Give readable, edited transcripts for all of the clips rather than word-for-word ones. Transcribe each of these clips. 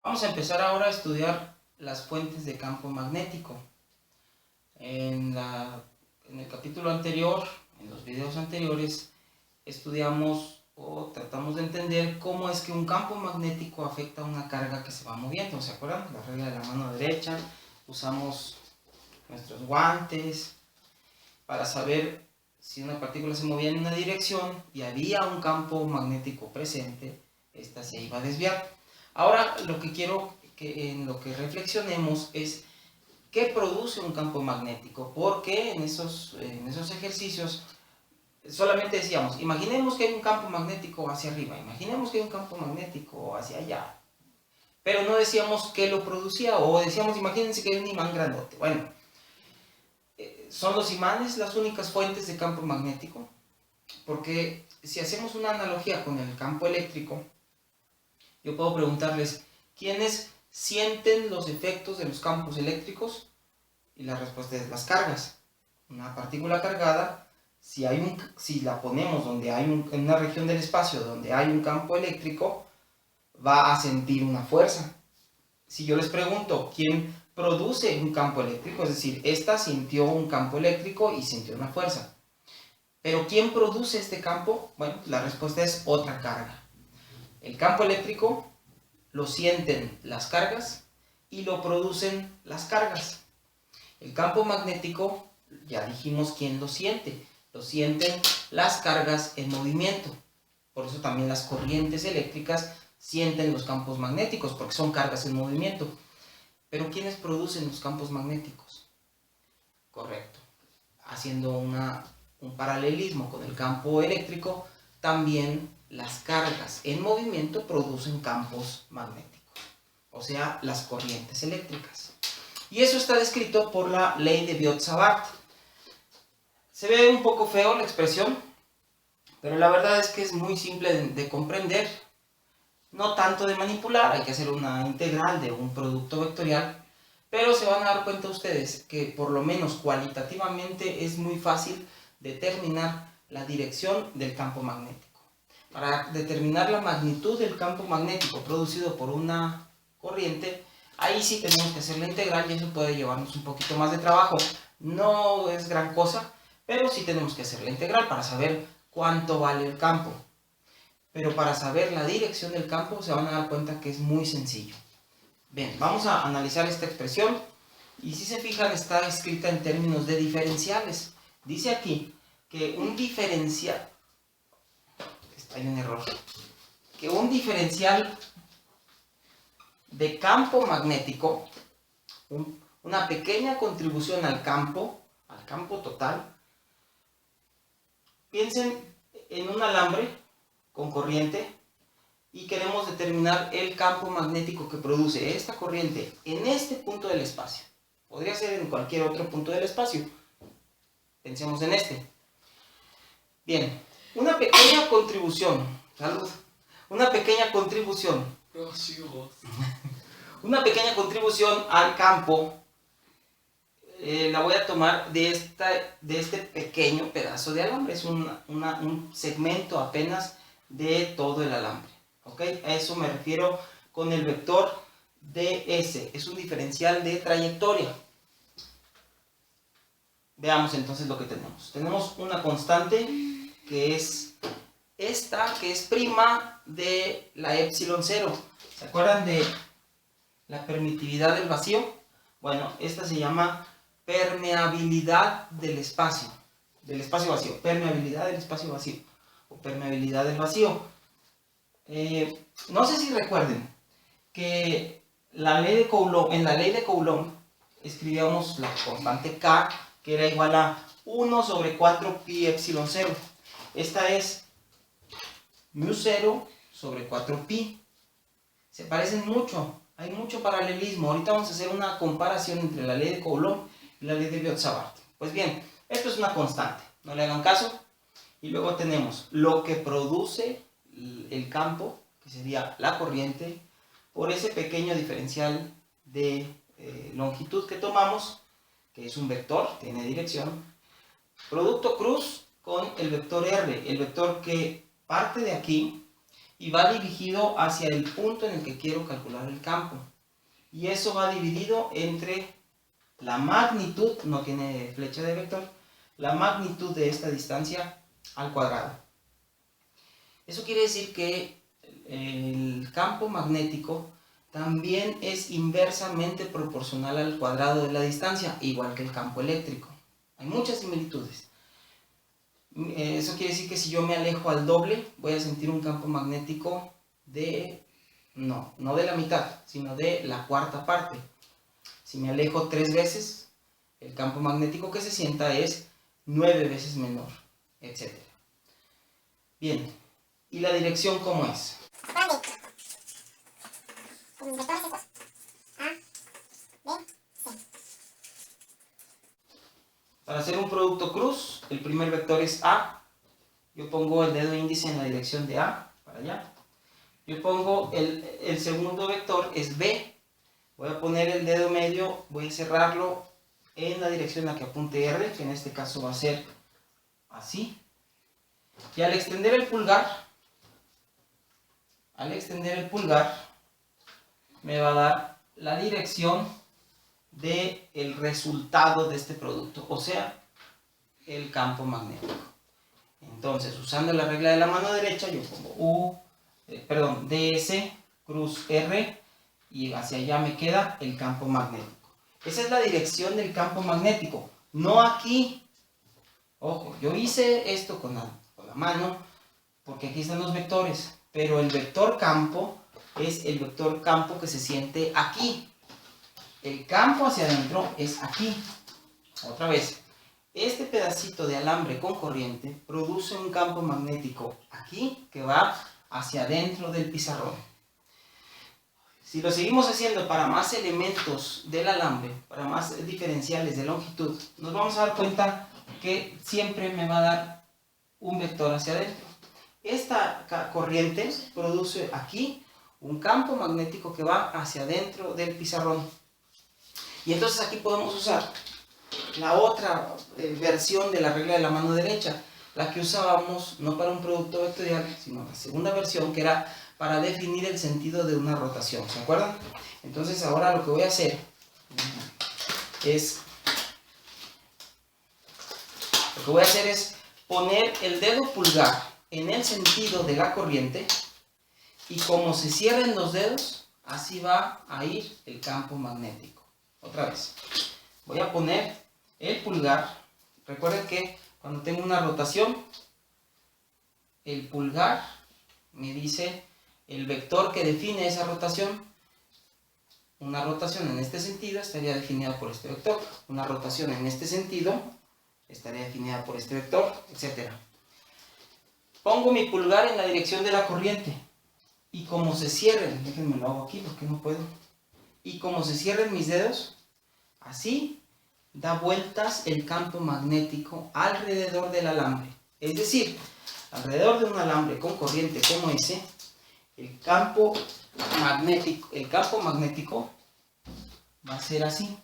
Vamos a empezar ahora a estudiar las fuentes de campo magnético. En el capítulo anterior, en los videos anteriores, estudiamos o tratamos de entender cómo es que un campo magnético afecta a una carga que se va moviendo. ¿Se acuerdan? La regla de la mano derecha. Usamos nuestros guantes para saber si una partícula se movía en una dirección y había un campo magnético presente, esta se iba a desviar. Ahora lo que quiero en lo que reflexionemos es qué produce un campo magnético, porque en esos ejercicios solamente decíamos, imaginemos que hay un campo magnético hacia arriba, imaginemos que hay un campo magnético hacia allá, pero no decíamos qué lo producía, o decíamos, imagínense que hay un imán grandote. Bueno, ¿son los imanes las únicas fuentes de campo magnético? Porque si hacemos una analogía con el campo eléctrico, yo puedo preguntarles, ¿quiénes sienten los efectos de los campos eléctricos? Y la respuesta es las cargas. Una partícula cargada, si la ponemos en una región del espacio donde hay un campo eléctrico, va a sentir una fuerza. Si yo les pregunto, ¿quién produce un campo eléctrico? Es decir, esta sintió un campo eléctrico y sintió una fuerza. Pero ¿quién produce este campo? Bueno, la respuesta es otra carga. El campo eléctrico lo sienten las cargas y lo producen las cargas. El campo magnético, ya dijimos quién lo siente. Lo sienten las cargas en movimiento. Por eso también las corrientes eléctricas sienten los campos magnéticos, porque son cargas en movimiento. Pero ¿quiénes producen los campos magnéticos? Correcto. Haciendo un paralelismo con el campo eléctrico, también las cargas en movimiento producen campos magnéticos, o sea, las corrientes eléctricas. Y eso está descrito por la ley de Biot-Savart. Se ve un poco feo la expresión, pero la verdad es que es muy simple de comprender. No tanto de manipular, hay que hacer una integral de un producto vectorial, pero se van a dar cuenta ustedes que por lo menos cualitativamente es muy fácil determinar la dirección del campo magnético. Para determinar la magnitud del campo magnético producido por una corriente, ahí sí tenemos que hacer la integral y eso puede llevarnos un poquito más de trabajo. No es gran cosa, pero sí tenemos que hacer la integral para saber cuánto vale el campo. Pero para saber la dirección del campo se van a dar cuenta que es muy sencillo. Bien, vamos a analizar esta expresión y si se fijan está escrita en términos de diferenciales. Dice aquí que un diferencial, hay un error, que un diferencial de campo magnético, una pequeña contribución al campo total, piensen en un alambre con corriente y queremos determinar el campo magnético que produce esta corriente en este punto del espacio. Podría ser en cualquier otro punto del espacio. Pensemos en este. Bien, una pequeña contribución. Salud. Una pequeña contribución. Una pequeña contribución al campo. La voy a tomar de este pequeño pedazo de alambre. Es un segmento apenas de todo el alambre. ¿Ok? A eso me refiero con el vector ds. Es un diferencial de trayectoria. Veamos entonces lo que tenemos. Tenemos una constante que es esta, que es prima de la epsilon 0. ¿Se acuerdan de la permitividad del vacío? Bueno, esta se llama permeabilidad del espacio vacío. Permeabilidad del espacio vacío o permeabilidad del vacío. No sé si recuerden que en la ley de Coulomb escribíamos la constante K, que era igual a 1 sobre 4 pi epsilon 0. Esta es mu 0 sobre 4 pi. Se parecen mucho, hay mucho paralelismo. Ahorita vamos a hacer una comparación entre la ley de Coulomb y la ley de Biot-Savart. Pues bien, esto es una constante, no le hagan caso. Y luego tenemos lo que produce el campo, que sería la corriente, por ese pequeño diferencial de longitud que tomamos, que es un vector, tiene dirección, producto cruz con el vector R, el vector que parte de aquí y va dirigido hacia el punto en el que quiero calcular el campo. Y eso va dividido entre la magnitud, no tiene flecha de vector, la magnitud de esta distancia al cuadrado. Eso quiere decir que el campo magnético también es inversamente proporcional al cuadrado de la distancia, igual que el campo eléctrico. Hay muchas similitudes. Eso quiere decir que si yo me alejo al doble, voy a sentir un campo magnético de, no de la mitad, sino de la cuarta parte. Si me alejo 3 veces, el campo magnético que se sienta es 9 veces menor, etc. Bien, ¿y la dirección cómo es? Para hacer un producto cruz, el primer vector es A. Yo pongo el dedo índice en la dirección de A, para allá. Yo pongo el segundo vector es B. Voy a poner el dedo medio, voy a cerrarlo en la dirección en la que apunte R, que en este caso va a ser así. Y al extender el pulgar, me va a dar la dirección del resultado de este producto, o sea, el campo magnético. Entonces, usando la regla de la mano derecha, yo pongo DS, cruz R, y hacia allá me queda el campo magnético. Esa es la dirección del campo magnético, no aquí. Ojo, yo hice esto con la mano, porque aquí están los vectores, pero el vector campo es el vector campo que se siente aquí. El campo hacia adentro es aquí. Otra vez, este pedacito de alambre con corriente produce un campo magnético aquí que va hacia adentro del pizarrón. Si lo seguimos haciendo para más elementos del alambre, para más diferenciales de longitud, nos vamos a dar cuenta que siempre me va a dar un vector hacia adentro. Esta corriente produce aquí un campo magnético que va hacia adentro del pizarrón. Y entonces aquí podemos usar la otra versión de la regla de la mano derecha, la que usábamos no para un producto vectorial, sino la segunda versión, que era para definir el sentido de una rotación. ¿Se acuerdan? Entonces ahora lo que voy a hacer es poner el dedo pulgar en el sentido de la corriente, y como se cierren los dedos, así va a ir el campo magnético. Otra vez, voy a poner el pulgar. Recuerden que cuando tengo una rotación, el pulgar me dice el vector que define esa rotación. Una rotación en este sentido estaría definida por este vector. Una rotación en este sentido estaría definida por este vector, etc. Pongo mi pulgar en la dirección de la corriente. Y como se cierren, déjenme lo hago aquí porque no puedo. Y como se cierren mis dedos, así da vueltas el campo magnético alrededor del alambre. Es decir, alrededor de un alambre con corriente como ese, el campo magnético va a ser así.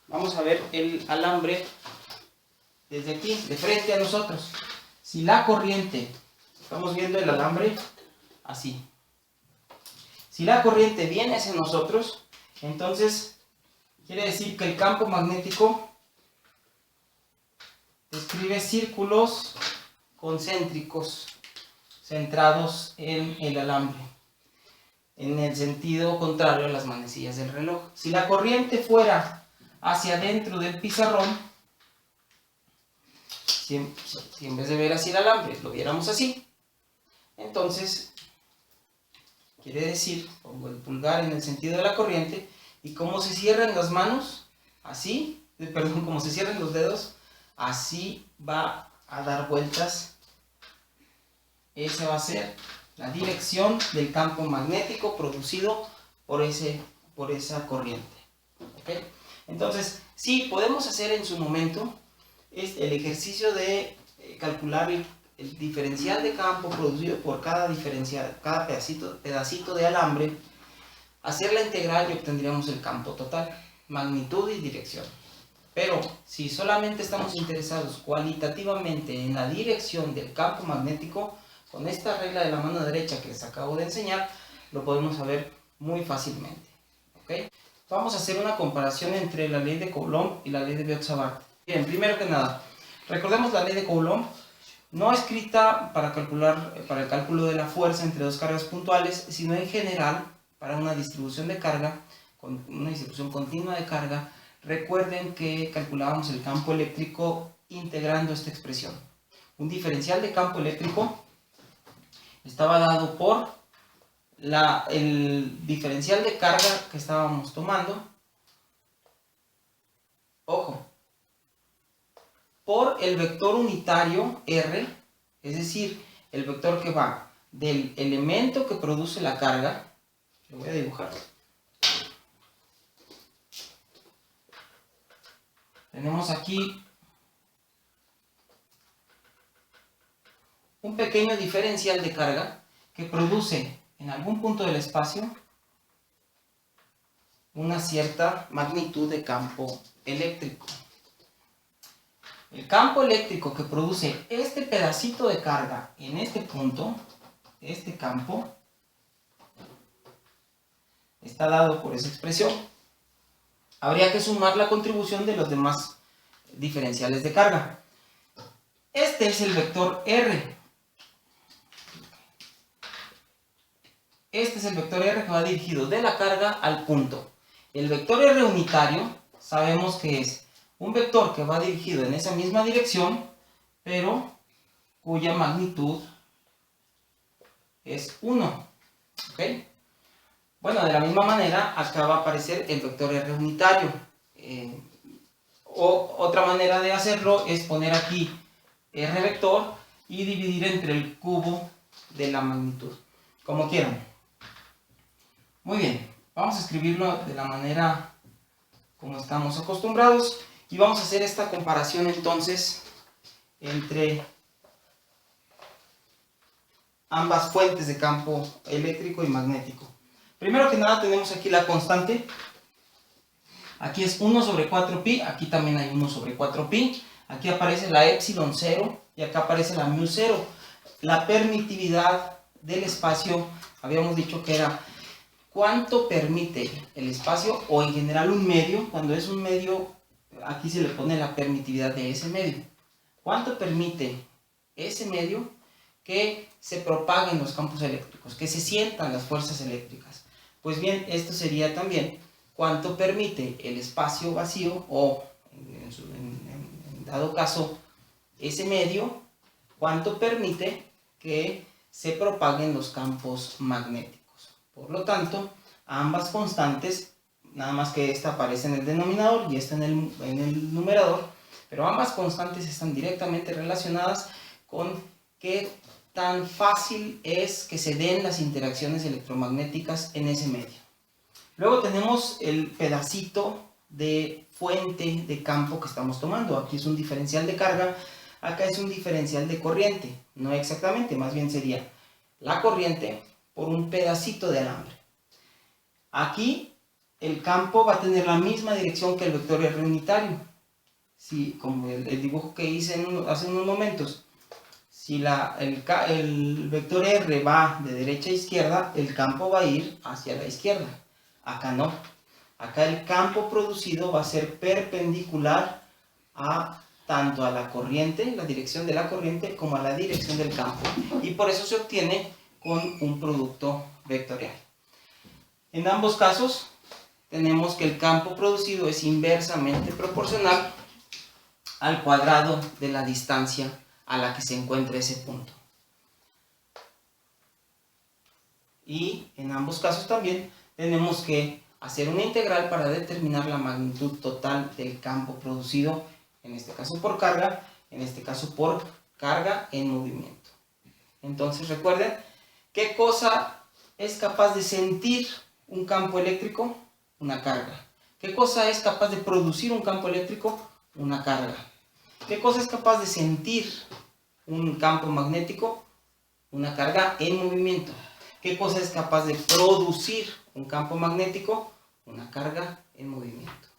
Vamos a ver el alambre desde aquí, de frente a nosotros. Si la corriente, estamos viendo el alambre así. Si la corriente viene hacia nosotros, entonces quiere decir que el campo magnético describe círculos concéntricos centrados en el alambre, en el sentido contrario a las manecillas del reloj. Si la corriente fuera hacia adentro del pizarrón, si en vez de ver así el alambre lo viéramos así, entonces quiere decir, pongo el pulgar en el sentido de la corriente, y como se cierran las manos, así, como se cierran los dedos, así va a dar vueltas. Esa va a ser la dirección del campo magnético producido por esa corriente. ¿Okay? Entonces, sí, podemos hacer en su momento el ejercicio de calcular el diferencial de campo producido por cada pedacito de alambre, hacer la integral y obtendríamos el campo total, magnitud y dirección. Pero si solamente estamos interesados cualitativamente en la dirección del campo magnético, con esta regla de la mano derecha que les acabo de enseñar, lo podemos saber muy fácilmente. ¿Okay? Vamos a hacer una comparación entre la ley de Coulomb y la ley de Biot-Savart. Bien, primero que nada, recordemos la ley de Coulomb, no escrita para el cálculo de la fuerza entre dos cargas puntuales, sino en general para una distribución de carga, con una distribución continua de carga. Recuerden que calculábamos el campo eléctrico integrando esta expresión. Un diferencial de campo eléctrico estaba dado por el diferencial de carga que estábamos tomando, ojo, por el vector unitario R, es decir, el vector que va del elemento que produce la carga, lo voy a dibujar. Tenemos aquí un pequeño diferencial de carga que produce en algún punto del espacio una cierta magnitud de campo eléctrico. El campo eléctrico que produce este pedacito de carga en este punto, este campo, está dado por esa expresión. Habría que sumar la contribución de los demás diferenciales de carga. Este es el vector R. Este es el vector R que va dirigido de la carga al punto. El vector R unitario sabemos que es un vector que va dirigido en esa misma dirección, pero cuya magnitud es 1. ¿Ok? Bueno, de la misma manera, acá va a aparecer el vector R unitario. Otra manera de hacerlo es poner aquí R vector y dividir entre el cubo de la magnitud, como quieran. Muy bien, vamos a escribirlo de la manera como estamos acostumbrados y vamos a hacer esta comparación entonces entre ambas fuentes de campo eléctrico y magnético. Primero que nada tenemos aquí la constante. Aquí es 1 sobre 4pi, aquí también hay 1 sobre 4pi. Aquí aparece la epsilon 0 y acá aparece la mu 0. La permitividad del espacio, habíamos dicho que era cuánto permite el espacio o en general un medio. Cuando es un medio, aquí se le pone la permitividad de ese medio. ¿Cuánto permite ese medio que se propaguen los campos eléctricos, que se sientan las fuerzas eléctricas? Pues bien, esto sería también cuánto permite el espacio vacío o, en dado caso, ese medio, cuánto permite que se propaguen los campos magnéticos. Por lo tanto, ambas constantes, nada más que esta aparece en el denominador y esta en el numerador, pero ambas constantes están directamente relacionadas con qué tan fácil es que se den las interacciones electromagnéticas en ese medio. Luego tenemos el pedacito de fuente de campo que estamos tomando. Aquí es un diferencial de carga, acá es un diferencial de corriente. No exactamente, más bien sería la corriente por un pedacito de alambre. Aquí el campo va a tener la misma dirección que el vector R unitario. Sí, como el dibujo que hice hace unos momentos. Si el vector R va de derecha a izquierda, el campo va a ir hacia la izquierda. Acá no. Acá el campo producido va a ser perpendicular tanto a la corriente, la dirección de la corriente, como a la dirección del campo. Y por eso se obtiene con un producto vectorial. En ambos casos tenemos que el campo producido es inversamente proporcional al cuadrado de la distancia a la que se encuentra ese punto. Y en ambos casos también tenemos que hacer una integral para determinar la magnitud total del campo producido, en este caso por carga, en este caso por carga en movimiento. Entonces recuerden, ¿qué cosa es capaz de sentir un campo eléctrico? Una carga. ¿Qué cosa es capaz de producir un campo eléctrico? Una carga. ¿Qué cosa es capaz de sentir un campo magnético? Una carga en movimiento. ¿Qué cosa es capaz de producir un campo magnético? Una carga en movimiento.